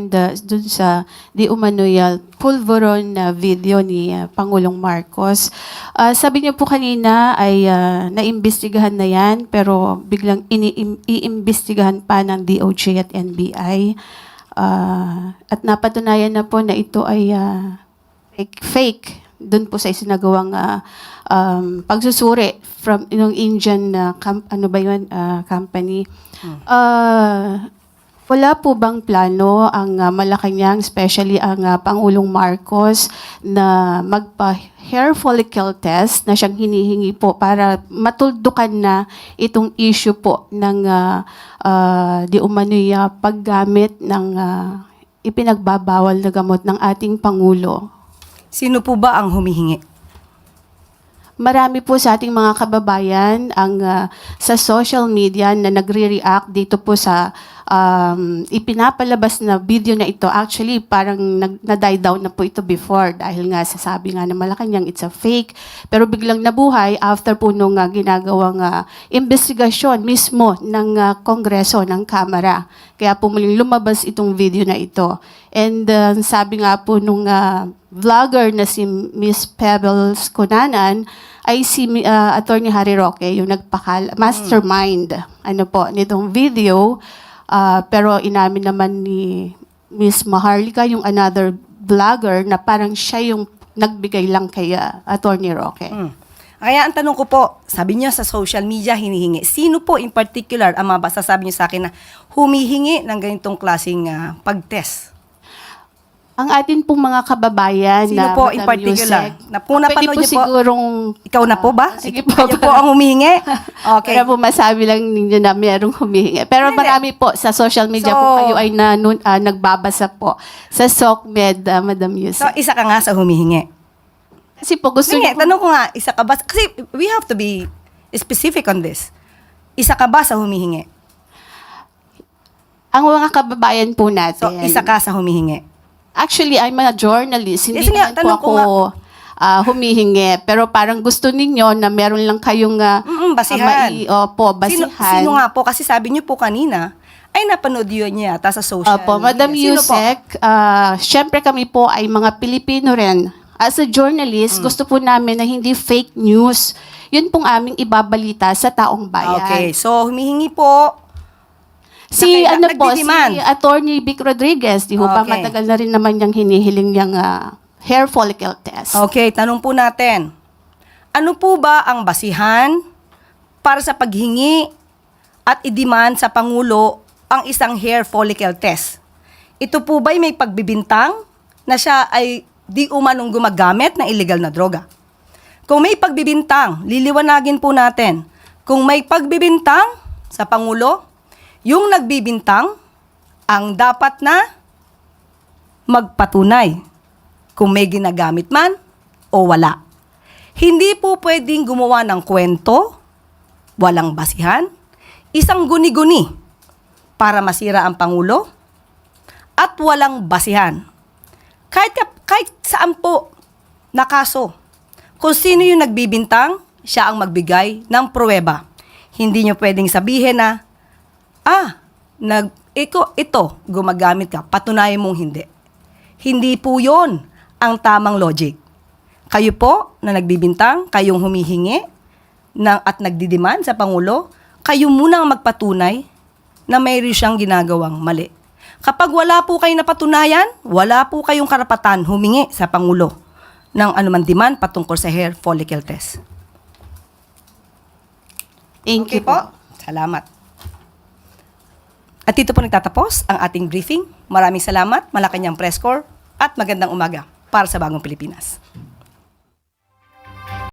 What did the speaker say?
dun sa di umano'y pulveron na video ni Pangulong Marcos. Sabi niyo po kanina ay naimbestigahan na yan pero biglang iimbestigahan pa ng DOJ at NBI. At napatunayan na po na ito ay fake dun po sa isinagawang pagsusuri from yung Indian company. Wala po bang plano ang Malacanang, especially ang Pangulong Marcos, na magpa-hair follicle test na siyang hinihingi po para matuldukan na itong issue po ng di umano'y paggamit ng ipinagbabawal na gamot ng ating Pangulo? Sino po ba ang humihingi? Marami po sa ating mga kababayan ang sa social media na nagre-react dito po sa ipinapalabas na video na ito. Actually, parang na-die down na po ito before dahil nga sasabi nga na Malacanang it's a fake. Pero biglang nabuhay after po nung ginagawang investigasyon mismo ng Kongreso, ng Kamara. Kaya po muling lumabas itong video na ito. And sabi nga po nung vlogger na si Miss Pebbles Cunanan ay si Attorney Harry Roque, yung mastermind nitong video. Pero inamin naman ni Miss Maharlika, yung another vlogger, na parang siya yung nagbigay lang kay Attorney Roque. Kaya ang tanong ko po, sabi niyo sa social media hinihingi. Sino po in particular ang masasabi niyo sa akin na humihingi ng ganitong klaseng pag-test? Ang atin pong mga kababayan Sino na po in particular? Pwede po sigurong... Ikaw na po ba? Sige po. Kayo po ang humihingi? Okay. Para po masabi lang ninyo na mayroong humihingi. Pero marami po sa social media So, po kayo ay nagbabasa po sa SOCMED, Madam Yusek. So, isa ka nga sa humihingi. Kasi po gusto Sige, niyo tanong ko nga, isa ka ba? Kasi we have to be specific on this. Isa ka ba sa humihingi? ang mga kababayan po natin. So, isa ka sa humihingi. Actually, I'm a journalist. Hindi Yes, nga, naman po tanong ko ako humihingi. Pero parang gusto ninyo na meron lang kayong basihan. basihan. Sino nga po? Kasi sabi niyo po kanina, ay napanood yun niya yata sa social Opo, media. Madam Sino po? Yusek, syempre kami po ay mga Pilipino rin. As a journalist, gusto po namin na hindi fake news. Yun pong aming ibabalita sa taong bayan. Okay, so humihingi po. Si Nagdi-demand. si Attorney Vic Rodriguez, di ho ba Okay. matagal na rin naman niyang hinihiling niyang hair follicle test. Okay, tanong po natin. Ano po ba ang basihan para sa paghingi at i-demand sa Pangulo ang isang hair follicle test? Ito po ba'y may pagbibintang na siya ay di umanong gumagamit ng illegal na droga? Kung may pagbibintang, liliwanagin po natin. Kung may pagbibintang sa Pangulo, yung nagbibintang ang dapat na magpatunay kung may ginagamit man o wala. Hindi po pwedeng gumawa ng kwento, walang basihan, isang guni-guni para masira ang Pangulo, at walang basihan. Kahit saan po na kaso, kung sino yung nagbibintang, siya ang magbigay ng pruweba. Hindi nyo pwedeng sabihin na, ito, gumagamit ka, patunayan mong hindi. Hindi po yon ang tamang logic. Kayo po na nagbibintang, kayong humihingi at nagdidemand sa Pangulo, kayo muna ang magpatunay na mayroon siyang ginagawang mali. Kapag wala po kayong napatunayan, wala po kayong karapatan humingi sa Pangulo ng anumang demand patungkol sa hair follicle test. Thank you Okay po. Salamat. At dito po nagtatapos ang ating briefing. Maraming salamat, Malacanang Press Corps, at magandang umaga para sa Bagong Pilipinas.